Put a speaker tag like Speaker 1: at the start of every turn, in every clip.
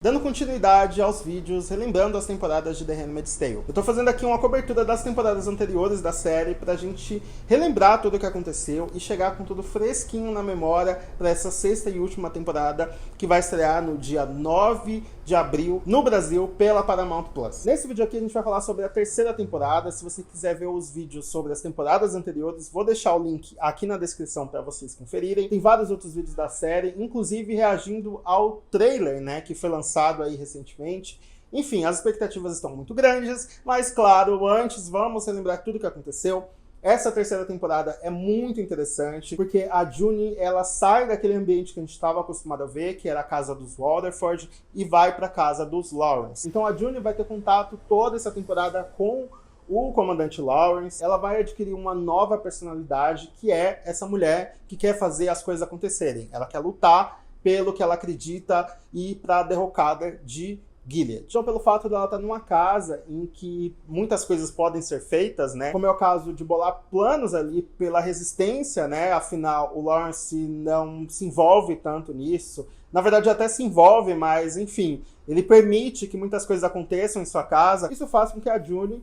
Speaker 1: Dando continuidade aos vídeos, relembrando as temporadas de The Handmaid's Tale. Eu tô fazendo aqui uma cobertura das temporadas anteriores da série pra gente relembrar tudo o que aconteceu e chegar com tudo fresquinho na memória pra essa sexta e última temporada que vai estrear no dia 9 de abril no Brasil pela Paramount Plus. Nesse vídeo aqui a gente vai falar sobre a terceira temporada. Se você quiser ver os vídeos sobre as temporadas anteriores, vou deixar o link aqui na descrição para vocês conferirem. Tem vários outros vídeos da série, inclusive reagindo ao trailer, né, que foi lançado aí recentemente. Enfim, as expectativas estão muito grandes, mas claro, antes vamos relembrar tudo o que aconteceu. Essa terceira temporada é muito interessante, porque a June, ela sai daquele ambiente que a gente estava acostumado a ver, que era a casa dos Waterford, e vai para a casa dos Lawrence. Então a June vai ter contato toda essa temporada com o comandante Lawrence. Ela vai adquirir uma nova personalidade, que é essa mulher que quer fazer as coisas acontecerem. Ela quer lutar pelo que ela acredita e para a derrocada de Gilead. Então, pelo fato dela estar numa casa em que muitas coisas podem ser feitas, né? Como é o caso de bolar planos ali pela resistência, né? Afinal, o Lawrence não se envolve tanto nisso. Na verdade, até se envolve, mas, enfim, ele permite que muitas coisas aconteçam em sua casa. Isso faz com que a June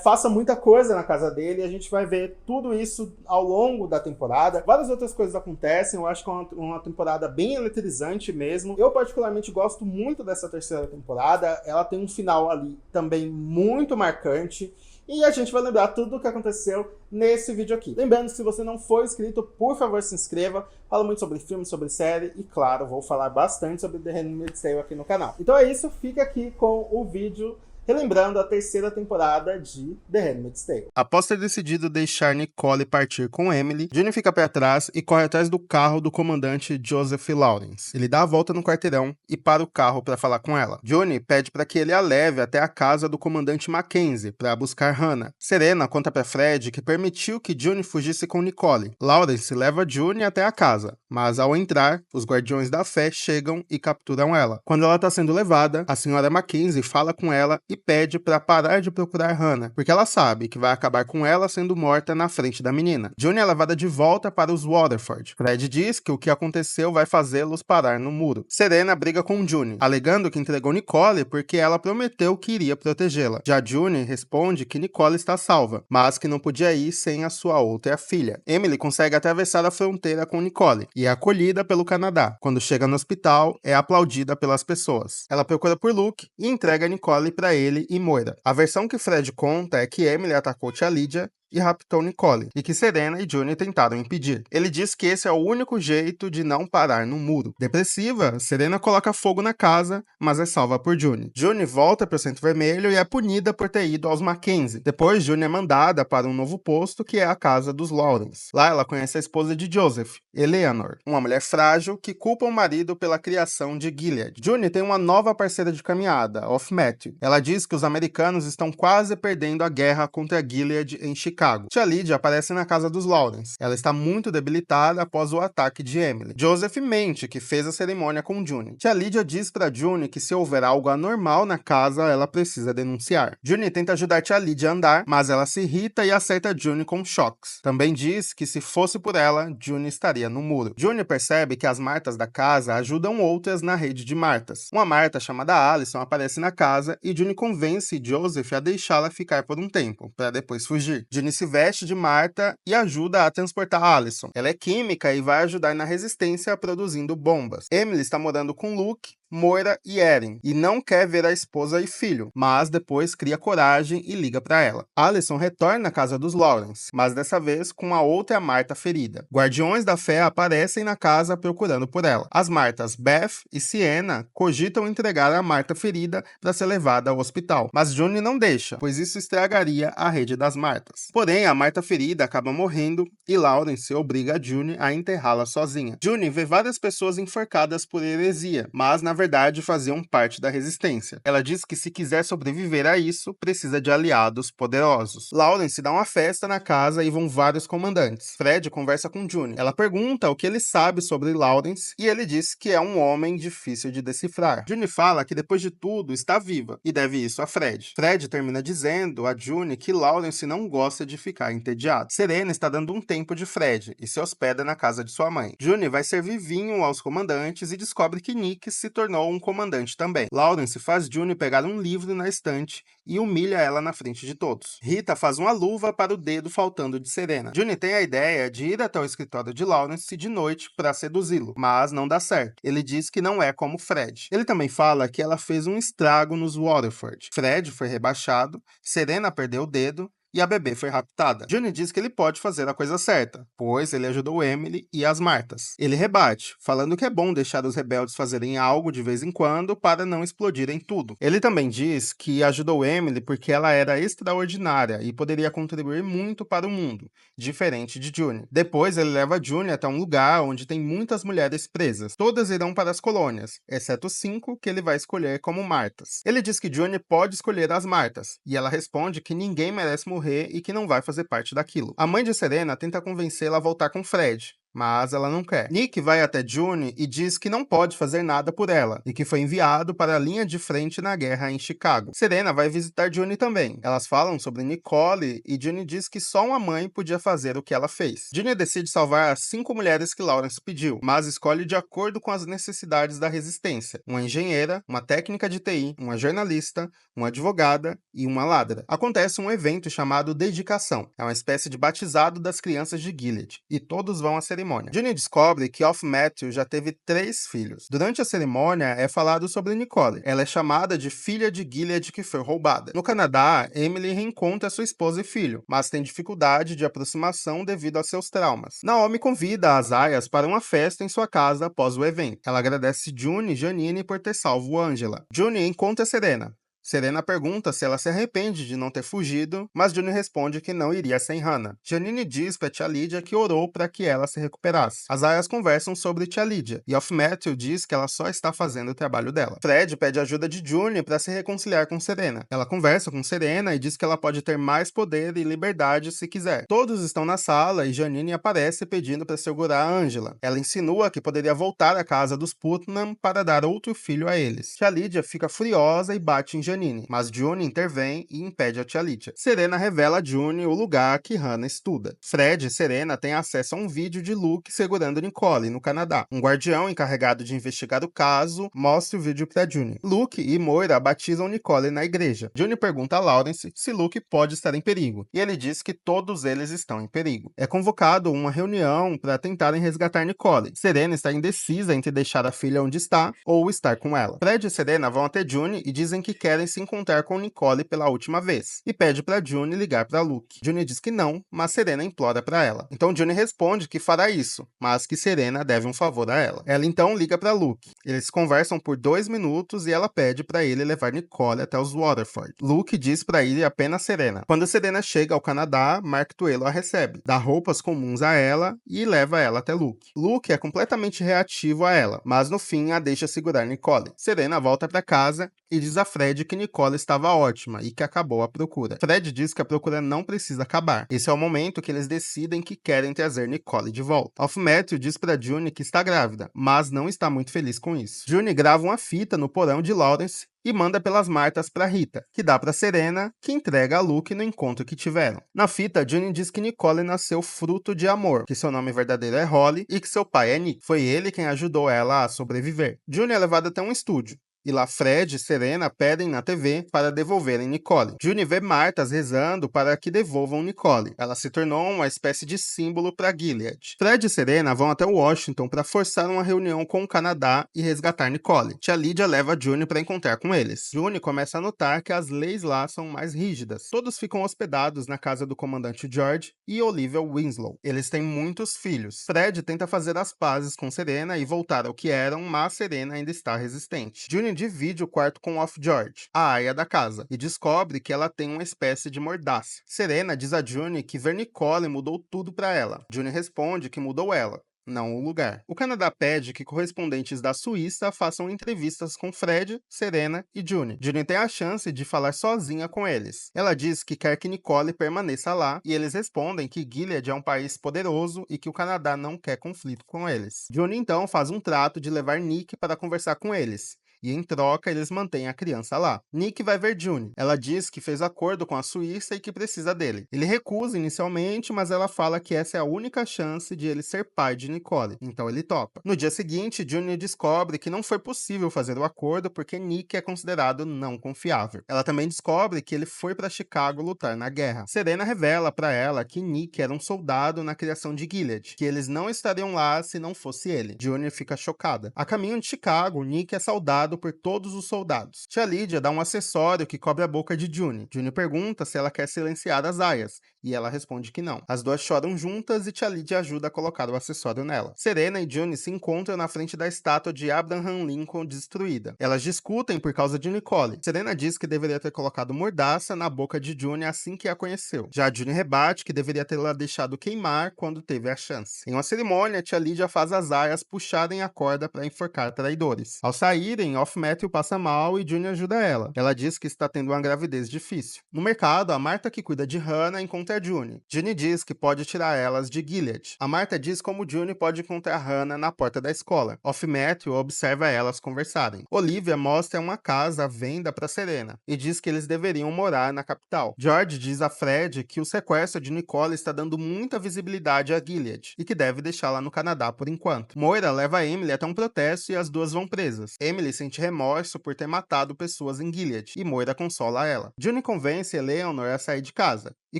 Speaker 1: faça muita coisa na casa dele, e a gente vai ver tudo isso ao longo da temporada. Várias outras coisas acontecem, eu acho que é uma temporada bem eletrizante mesmo. Eu particularmente gosto muito dessa terceira temporada, ela tem um final ali também muito marcante, e a gente vai lembrar tudo o que aconteceu nesse vídeo aqui. Lembrando, se você não for inscrito, por favor se inscreva. Falo muito sobre filme, sobre série, e claro, vou falar bastante sobre The Handmaid's Tale aqui no canal. Então é isso, fica aqui com o vídeo relembrando a terceira temporada de The Handmaid's Tale.
Speaker 2: Após ter decidido deixar Nicole partir com Emily, June fica pé atrás e corre atrás do carro do comandante Joseph Lawrence. Ele dá a volta no quarteirão e para o carro para falar com ela. June pede para que ele a leve até a casa do comandante Mackenzie para buscar Hannah. Serena conta para Fred que permitiu que June fugisse com Nicole. Lawrence leva June até a casa, mas ao entrar, os Guardiões da Fé chegam e capturam ela. Quando ela está sendo levada, a senhora Mackenzie fala com ela e pede para parar de procurar Hannah, porque ela sabe que vai acabar com ela sendo morta na frente da menina. June é levada de volta para os Waterford. Fred diz que o que aconteceu vai fazê-los parar no muro. Serena briga com June, alegando que entregou Nicole porque ela prometeu que iria protegê-la. Já June responde que Nicole está salva, mas que não podia ir sem a sua outra filha. Emily consegue atravessar a fronteira com Nicole e é acolhida pelo Canadá. Quando chega no hospital, é aplaudida pelas pessoas. Ela procura por Luke e entrega Nicole para ele e Moira. A versão que Fred conta é que Emily atacou tia Lydia e raptou Nicole, e que Serena e June tentaram impedir. Ele diz que esse é o único jeito de não parar no muro. Depressiva, Serena coloca fogo na casa, mas é salva por June. June volta para o Centro Vermelho e é punida por ter ido aos Mackenzie. Depois, June é mandada para um novo posto, que é a casa dos Lawrence. Lá ela conhece a esposa de Joseph, Eleanor, uma mulher frágil que culpa o marido pela criação de Gilead. June tem uma nova parceira de caminhada, Off-Matthew. Ela diz que os americanos estão quase perdendo a guerra contra Gilead em Chicago. Tia Lydia aparece na casa dos Lawrence. Ela está muito debilitada após o ataque de Emily. Joseph mente que fez a cerimônia com June. Tia Lydia diz para June que se houver algo anormal na casa, ela precisa denunciar. June tenta ajudar Tia Lydia a andar, mas ela se irrita e acerta June com choques. Também diz que se fosse por ela, June estaria no muro. June percebe que as Martas da casa ajudam outras na rede de Martas. Uma Marta chamada Allison aparece na casa e June convence Joseph a deixá-la ficar por um tempo, para depois fugir. June se veste de Marta e ajuda a transportar Allison. Ela é química e vai ajudar na resistência produzindo bombas. Emily está morando com Luke, Moira e Erin, e não quer ver a esposa e filho, mas depois cria coragem e liga para ela. Allison retorna à casa dos Lawrence, mas dessa vez com a outra Marta ferida. Guardiões da Fé aparecem na casa procurando por ela. As Martas Beth e Sienna cogitam entregar a Marta ferida para ser levada ao hospital, mas June não deixa, pois isso estragaria a rede das Martas. Porém, a Marta ferida acaba morrendo e Lawrence obriga a June a enterrá-la sozinha. June vê várias pessoas enforcadas por heresia, mas na verdade faziam parte da resistência. Ela diz que se quiser sobreviver a isso, precisa de aliados poderosos. Lawrence dá uma festa na casa e vão vários comandantes. Fred conversa com June. Ela pergunta o que ele sabe sobre Lawrence e ele diz que é um homem difícil de decifrar. June fala que depois de tudo está viva e deve isso a Fred. Fred termina dizendo a June que Lawrence não gosta de ficar entediado. Serena está dando um tempo de Fred e se hospeda na casa de sua mãe. June vai servir vinho aos comandantes e descobre que Nick se tornou tornou um comandante também. Lawrence faz June pegar um livro na estante e humilha ela na frente de todos. Rita faz uma luva para o dedo faltando de Serena. June tem a ideia de ir até o escritório de Lawrence de noite para seduzi-lo, mas não dá certo. Ele diz que não é como Fred. Ele também fala que ela fez um estrago nos Waterford. Fred foi rebaixado, Serena perdeu o dedo e a bebê foi raptada. Johnny diz que ele pode fazer a coisa certa, pois ele ajudou Emily e as Martas. Ele rebate, falando que é bom deixar os rebeldes fazerem algo de vez em quando para não explodirem tudo. Ele também diz que ajudou Emily porque ela era extraordinária e poderia contribuir muito para o mundo, diferente de Johnny. Depois ele leva Johnny até um lugar onde tem muitas mulheres presas. Todas irão para as colônias, exceto 5 que ele vai escolher como Martas. Ele diz que Johnny pode escolher as Martas, e ela responde que ninguém merece morrer e que não vai fazer parte daquilo. A mãe de Serena tenta convencê-la a voltar com Fred, mas ela não quer. Nick vai até June e diz que não pode fazer nada por ela, e que foi enviado para a linha de frente na guerra em Chicago. Serena vai visitar June também. Elas falam sobre Nicole e June diz que só uma mãe podia fazer o que ela fez. June decide salvar as 5 mulheres que Lawrence pediu, mas escolhe de acordo com as necessidades da resistência. Uma engenheira, uma técnica de TI, uma jornalista, uma advogada e uma ladra. Acontece um evento chamado Dedicação. É uma espécie de batizado das crianças de Gilead, e todos vão à cerimônia. June descobre que Off Matthew já teve 3 filhos. Durante a cerimônia é falado sobre Nicole. Ela é chamada de filha de Gilead que foi roubada. No Canadá, Emily reencontra sua esposa e filho, mas tem dificuldade de aproximação devido a seus traumas. Naomi convida as aias para uma festa em sua casa após o evento. Ela agradece June e Janine por ter salvo Angela. June encontra Serena. Serena pergunta se ela se arrepende de não ter fugido, mas June responde que não iria sem Hannah. Janine diz para tia Lydia que orou para que ela se recuperasse. As aias conversam sobre tia Lydia, e Off Matthew diz que ela só está fazendo o trabalho dela. Fred pede ajuda de June para se reconciliar com Serena. Ela conversa com Serena e diz que ela pode ter mais poder e liberdade se quiser. Todos estão na sala e Janine aparece pedindo para segurar a Angela. Ela insinua que poderia voltar à casa dos Putnam para dar outro filho a eles. Tia Lydia fica furiosa e bate em Janine, mas June intervém e impede a tia Lydia. Serena revela a June o lugar que Hannah estuda. Fred e Serena têm acesso a um vídeo de Luke segurando Nicole no Canadá. Um guardião encarregado de investigar o caso mostra o vídeo para June. Luke e Moira batizam Nicole na igreja. June pergunta a Lawrence se Luke pode estar em perigo, e ele diz que todos eles estão em perigo. É convocado uma reunião para tentarem resgatar Nicole. Serena está indecisa entre deixar a filha onde está ou estar com ela. Fred e Serena vão até June e dizem que querem se encontrar com Nicole pela última vez, e pede para June ligar para Luke. June diz que não, mas Serena implora para ela. Então June responde que fará isso, mas que Serena deve um favor a ela. Ela então liga para Luke. Eles conversam por 2 minutos e ela pede para ele levar Nicole até os Waterford. Luke diz para ir apenas Serena. Quando Serena chega ao Canadá, Mark Tuelo a recebe, dá roupas comuns a ela e leva ela até Luke. Luke é completamente reativo a ela, mas no fim a deixa segurar Nicole. Serena volta para casa e diz a Fred que Nicole estava ótima e que acabou a procura. Fred diz que a procura não precisa acabar. Esse é o momento que eles decidem que querem trazer Nicole de volta. Off Matthew diz para June que está grávida, mas não está muito feliz com isso. June grava uma fita no porão de Lawrence e manda pelas Martas para Rita, que dá para Serena, que entrega a Luke no encontro que tiveram. Na fita, June diz que Nicole nasceu fruto de amor, que seu nome verdadeiro é Holly e que seu pai é Nick. Foi ele quem ajudou ela a sobreviver. June é levada até um estúdio, e lá Fred e Serena pedem na TV para devolverem Nicole. June vê Martas rezando para que devolvam Nicole. Ela se tornou uma espécie de símbolo para Gilead. Fred e Serena vão até Washington para forçar uma reunião com o Canadá e resgatar Nicole. Tia Lydia leva June para encontrar com eles. June começa a notar que as leis lá são mais rígidas. Todos ficam hospedados na casa do comandante George e Olivia Winslow. Eles têm muitos filhos. Fred tenta fazer as pazes com Serena e voltar ao que eram, mas Serena ainda está resistente. June divide o quarto com Off George, a aia da casa, e descobre que ela tem uma espécie de mordaça. Serena diz a June que ver Nicole mudou tudo para ela. June responde que mudou ela, não o lugar. O Canadá pede que correspondentes da Suíça façam entrevistas com Fred, Serena e June. June tem a chance de falar sozinha com eles. Ela diz que quer que Nicole permaneça lá, e eles respondem que Gilead é um país poderoso e que o Canadá não quer conflito com eles. June então faz um trato de levar Nick para conversar com eles, e em troca eles mantêm a criança lá. Nick vai ver June. Ela diz que fez acordo com a Suíça e que precisa dele. Ele recusa inicialmente, mas ela fala que essa é a única chance de ele ser pai de Nicole, então ele topa. No dia seguinte, June descobre que não foi possível fazer o acordo porque Nick é considerado não confiável. Ela também descobre que ele foi para Chicago lutar na guerra. Serena revela para ela que Nick era um soldado na criação de Gilead, que eles não estariam lá se não fosse ele. June fica chocada. A caminho de Chicago, Nick é saudado por todos os soldados. Tia Lydia dá um acessório que cobre a boca de June. June pergunta se ela quer silenciar as aias, e ela responde que não. As duas choram juntas e Tia Lydia ajuda a colocar o acessório nela. Serena e June se encontram na frente da estátua de Abraham Lincoln destruída. Elas discutem por causa de Nicole. Serena diz que deveria ter colocado mordaça na boca de June assim que a conheceu. Já June rebate que deveria tê-la deixado queimar quando teve a chance. Em uma cerimônia, Tia Lydia faz as aias puxarem a corda para enforcar traidores. Ao saírem, Off-Matthew passa mal e June ajuda ela. Ela diz que está tendo uma gravidez difícil. No mercado, a Marta que cuida de Hannah encontra June. June diz que pode tirar elas de Gilead. A Marta diz como June pode encontrar Hannah na porta da escola. Off-Matthew observa elas conversarem. Olivia mostra uma casa à venda para Serena e diz que eles deveriam morar na capital. George diz a Fred que o sequestro de Nicole está dando muita visibilidade a Gilead e que deve deixá-la no Canadá por enquanto. Moira leva Emily até um protesto e as duas vão presas. Emily sente remorso por ter matado pessoas em Gilead e Moira consola ela. June convence Eleanor a sair de casa e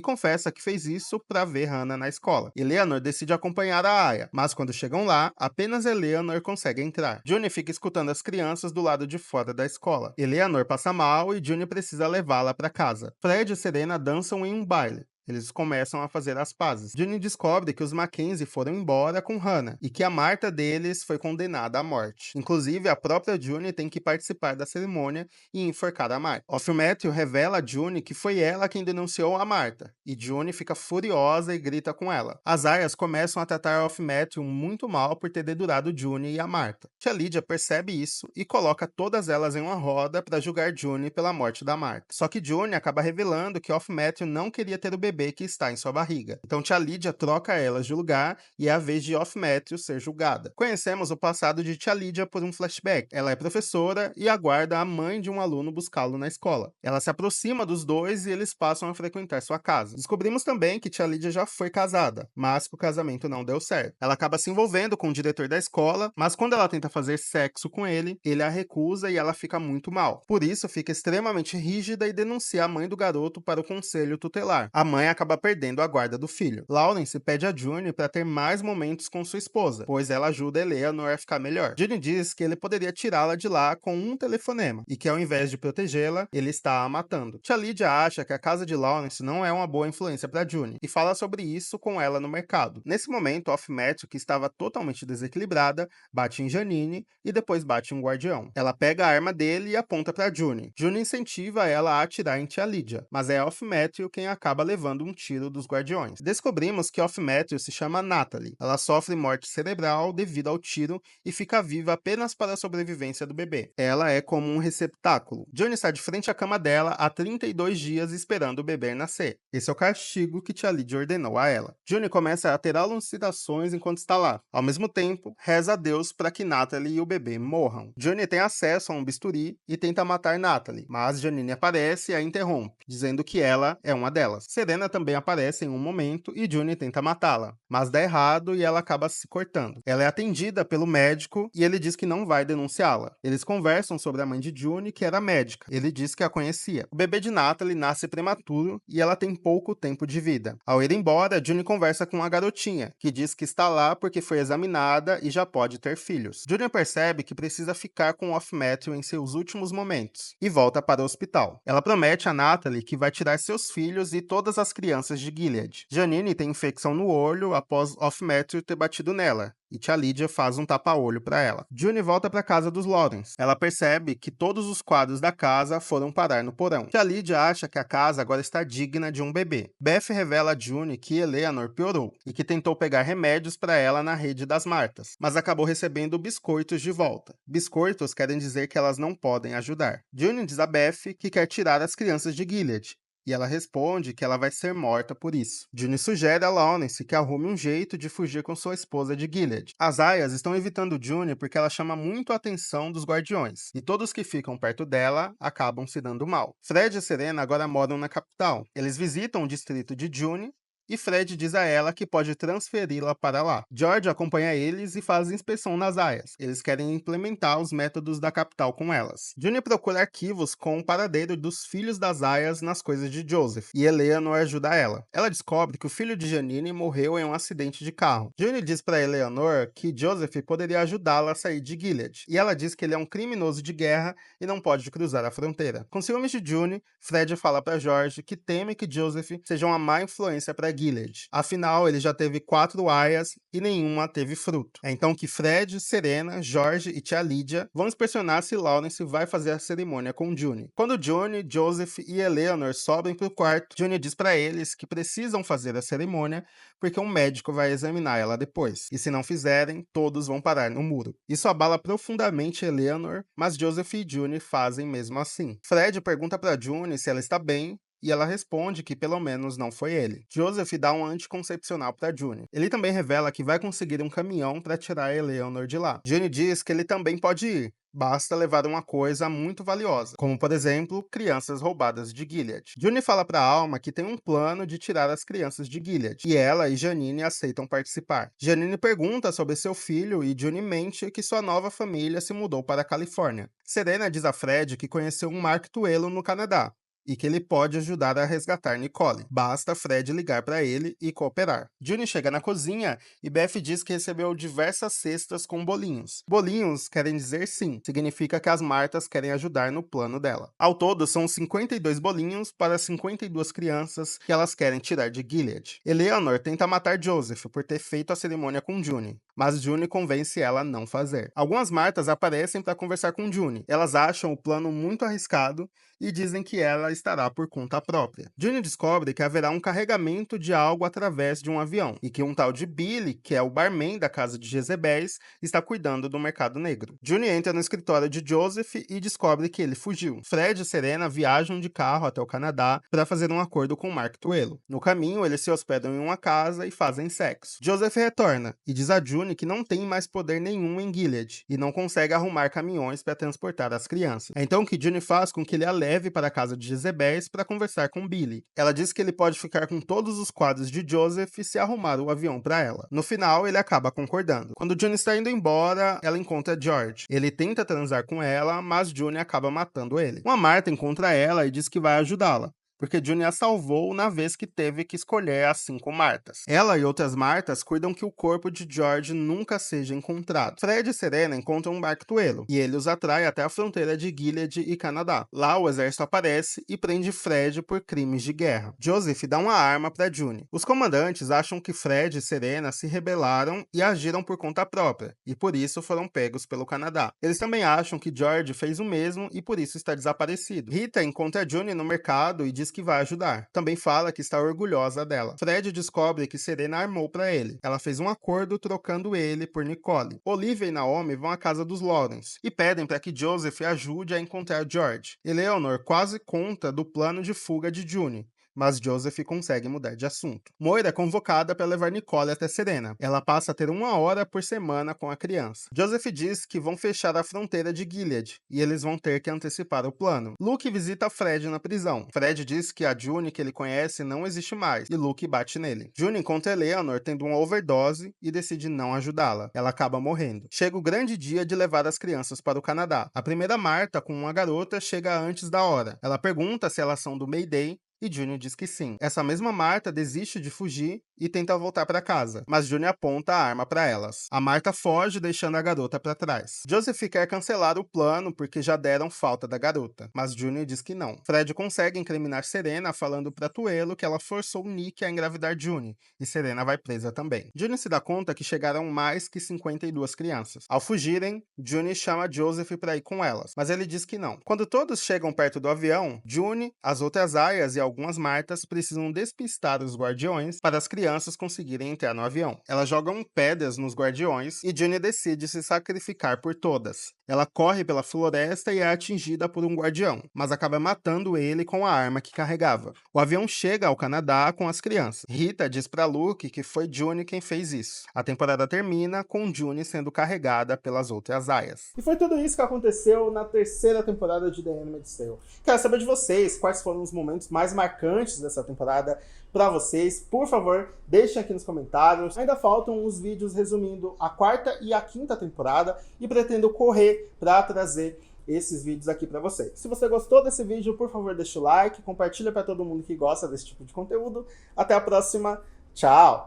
Speaker 2: confessa que fez isso para ver Hannah na escola. Eleanor decide acompanhar a Aya, mas quando chegam lá, apenas Eleanor consegue entrar. June fica escutando as crianças do lado de fora da escola. Eleanor passa mal e June precisa levá-la para casa. Fred e Serena dançam em um baile. Eles começam a fazer as pazes. June descobre que os Mackenzie foram embora com Hannah e que a Marta deles foi condenada à morte. Inclusive, a própria June tem que participar da cerimônia e enforcar a Marta. Off-Matthew revela a June que foi ela quem denunciou a Marta, e June fica furiosa e grita com ela. As aias começam a tratar Off-Matthew muito mal por ter dedurado June e a Marta. Tia Lydia percebe isso e coloca todas elas em uma roda para julgar June pela morte da Marta. Só que June acaba revelando que Off-Matthew não queria ter o bebê que está em sua barriga. Então Tia Lydia troca elas de lugar e é a vez de Off-Matthew ser julgada. Conhecemos o passado de Tia Lydia por um flashback. Ela é professora e aguarda a mãe de um aluno buscá-lo na escola. Ela se aproxima dos dois e eles passam a frequentar sua casa. Descobrimos também que Tia Lydia já foi casada, mas que o casamento não deu certo. Ela acaba se envolvendo com o diretor da escola, mas quando ela tenta fazer sexo com ele, ele a recusa e ela fica muito mal. Por isso, fica extremamente rígida e denuncia a mãe do garoto para o conselho tutelar. A mãe acaba perdendo a guarda do filho. Lawrence pede a June para ter mais momentos com sua esposa, pois ela ajuda Eleanor a ficar melhor. June diz que ele poderia tirá-la de lá com um telefonema, e que ao invés de protegê-la, ele está a matando. Tia Lydia acha que a casa de Lawrence não é uma boa influência para June, e fala sobre isso com ela no mercado. Nesse momento, Off-Matthew, que estava totalmente desequilibrada, bate em Janine e depois bate em um guardião. Ela pega a arma dele e aponta para June. June incentiva ela a atirar em Tia Lydia, mas é Off-Matthew quem acaba levando um tiro dos guardiões. Descobrimos que Off-Matthew se chama Natalie. Ela sofre morte cerebral devido ao tiro e fica viva apenas para a sobrevivência do bebê. Ela é como um receptáculo. June está de frente à cama dela há 32 dias esperando o bebê nascer. Esse é o castigo que Tia Lydia ordenou a ela. June começa a ter alucinações enquanto está lá. Ao mesmo tempo, reza a Deus para que Natalie e o bebê morram. June tem acesso a um bisturi e tenta matar Natalie, mas Janine aparece e a interrompe, dizendo que ela é uma delas. Serena também aparece em um momento e June tenta matá-la, mas dá errado e ela acaba se cortando. Ela é atendida pelo médico e ele diz que não vai denunciá-la. Eles conversam sobre a mãe de June, que era médica. Ele diz que a conhecia. O bebê de Natalie nasce prematuro e ela tem pouco tempo de vida. Ao ir embora, June conversa com a garotinha, que diz que está lá porque foi examinada e já pode ter filhos. June percebe que precisa ficar com Off-Matthew em seus últimos momentos e volta para o hospital. Ela promete a Natalie que vai tirar seus filhos e todas as crianças de Gilead. Janine tem infecção no olho após Off-Matthew ter batido nela, e Tia Lydia faz um tapa-olho para ela. June volta para casa dos Lawrence. Ela percebe que todos os quadros da casa foram parar no porão. Tia Lydia acha que a casa agora está digna de um bebê. Beth revela a June que Eleanor piorou e que tentou pegar remédios para ela na rede das Martas, mas acabou recebendo biscoitos de volta. Biscoitos querem dizer que elas não podem ajudar. June diz a Beth que quer tirar as crianças de Gilead e ela responde que ela vai ser morta por isso. June sugere a Lawrence que arrume um jeito de fugir com sua esposa de Gilead. As aias estão evitando June porque ela chama muito a atenção dos guardiões, e todos que ficam perto dela acabam se dando mal. Fred e Serena agora moram na capital. Eles visitam o distrito de June, e Fred diz a ela que pode transferi-la para lá. George acompanha eles e faz inspeção nas aias. Eles querem implementar os métodos da capital com elas. June procura arquivos com o paradeiro dos filhos das aias nas coisas de Joseph, e Eleanor ajuda ela. Ela descobre que o filho de Janine morreu em um acidente de carro. June diz para Eleanor que Joseph poderia ajudá-la a sair de Gilead, e ela diz que ele é um criminoso de guerra e não pode cruzar a fronteira. Com ciúmes de June, Fred fala para George que teme que Joseph seja uma má influência para Gilead. Afinal, ele já teve 4 aias e nenhuma teve fruto. É então que Fred, Serena, George e tia Lydia vão inspecionar se Lawrence vai fazer a cerimônia com June. Quando June, Joseph e Eleanor sobem para o quarto, June diz para eles que precisam fazer a cerimônia porque um médico vai examinar ela depois. E se não fizerem, todos vão parar no muro. Isso abala profundamente Eleanor, mas Joseph e June fazem mesmo assim. Fred pergunta para June se ela está bem, e ela responde que pelo menos não foi ele. Joseph dá um anticoncepcional para June. Ele também revela que vai conseguir um caminhão para tirar Eleanor de lá. June diz que ele também pode ir, basta levar uma coisa muito valiosa, como por exemplo, crianças roubadas de Gilead. June fala para Alma que tem um plano de tirar as crianças de Gilead, e ela e Janine aceitam participar. Janine pergunta sobre seu filho e June mente que sua nova família se mudou para a Califórnia. Serena diz a Fred que conheceu um Mark Tuelo no Canadá, e que ele pode ajudar a resgatar Nicole. Basta Fred ligar para ele e cooperar. June chega na cozinha e Beth diz que recebeu diversas cestas com bolinhos. Bolinhos querem dizer sim, significa que as Martas querem ajudar no plano dela. Ao todo, são 52 bolinhos para 52 crianças que elas querem tirar de Gilead. Eleanor tenta matar Joseph por ter feito a cerimônia com June, mas June convence ela a não fazer. Algumas Martas aparecem para conversar com June. Elas acham o plano muito arriscado e dizem que ela estará por conta própria. June descobre que haverá um carregamento de algo através de um avião, e que um tal de Billy, que é o barman da casa de Jezebéis, está cuidando do mercado negro. June entra no escritório de Joseph e descobre que ele fugiu. Fred e Serena viajam de carro até o Canadá para fazer um acordo com Mark Tuelo. No caminho, eles se hospedam em uma casa e fazem sexo. Joseph retorna e diz a June que não tem mais poder nenhum em Gilead e não consegue arrumar caminhões para transportar as crianças. É então que June faz com que ele a leve para a casa de Jezebéis para conversar com Billy. Ela diz que ele pode ficar com todos os quadros de Joseph se arrumar o avião para ela. No final, ele acaba concordando. Quando June está indo embora, ela encontra George. Ele tenta transar com ela, mas June acaba matando ele. Uma Marta encontra ela e diz que vai ajudá-la, porque June a salvou na vez que teve que escolher as 5 Martas. Ela e outras Martas cuidam que o corpo de George nunca seja encontrado. Fred e Serena encontram um Mark Tuelo, e ele os atrai até a fronteira de Gilead e Canadá. Lá o exército aparece e prende Fred por crimes de guerra. Joseph dá uma arma para June. Os comandantes acham que Fred e Serena se rebelaram e agiram por conta própria, e por isso foram pegos pelo Canadá. Eles também acham que George fez o mesmo e por isso está desaparecido. Rita encontra June no mercado e diz que vai ajudar. Também fala que está orgulhosa dela. Fred descobre que Serena armou para ele. Ela fez um acordo trocando ele por Nicole. Olivia e Naomi vão à casa dos Lawrence e pedem para que Joseph ajude a encontrar George. Eleanor quase conta do plano de fuga de June, mas Joseph consegue mudar de assunto. Moira é convocada para levar Nicole até Serena. Ela passa a ter 1 hora por semana com a criança. Joseph diz que vão fechar a fronteira de Gilead, e eles vão ter que antecipar o plano. Luke visita Fred na prisão. Fred diz que a June que ele conhece não existe mais, e Luke bate nele. June encontra Eleanor tendo uma overdose e decide não ajudá-la. Ela acaba morrendo. Chega o grande dia de levar as crianças para o Canadá. A primeira Marta, com uma garota, chega antes da hora. Ela pergunta se elas são do Mayday, e June diz que sim. Essa mesma Marta desiste de fugir e tenta voltar para casa, mas June aponta a arma para elas. A Marta foge, deixando a garota para trás. Joseph quer cancelar o plano porque já deram falta da garota, mas June diz que não. Fred consegue incriminar Serena falando para Tuelo que ela forçou Nick a engravidar June, e Serena vai presa também. June se dá conta que chegaram mais que 52 crianças. Ao fugirem, June chama Joseph para ir com elas, mas ele diz que não. Quando todos chegam perto do avião, June, as outras aias e algumas Martas precisam despistar os guardiões para as crianças conseguirem entrar no avião. Elas jogam pedras nos guardiões e June decide se sacrificar por todas. Ela corre pela floresta e é atingida por um guardião, mas acaba matando ele com a arma que carregava. O avião chega ao Canadá com as crianças. Rita diz para Luke que foi June quem fez isso. A temporada termina com June sendo carregada pelas outras aias.
Speaker 1: E foi tudo isso que aconteceu na terceira temporada de The Handmaid's Tale. Quero saber de vocês quais foram os momentos mais marcantes dessa temporada para vocês. Por favor, deixem aqui nos comentários. Ainda faltam os vídeos resumindo a quarta e a quinta temporada e pretendo correr para trazer esses vídeos aqui para vocês. Se você gostou desse vídeo, por favor, deixa o like, compartilha para todo mundo que gosta desse tipo de conteúdo. Até a próxima. Tchau!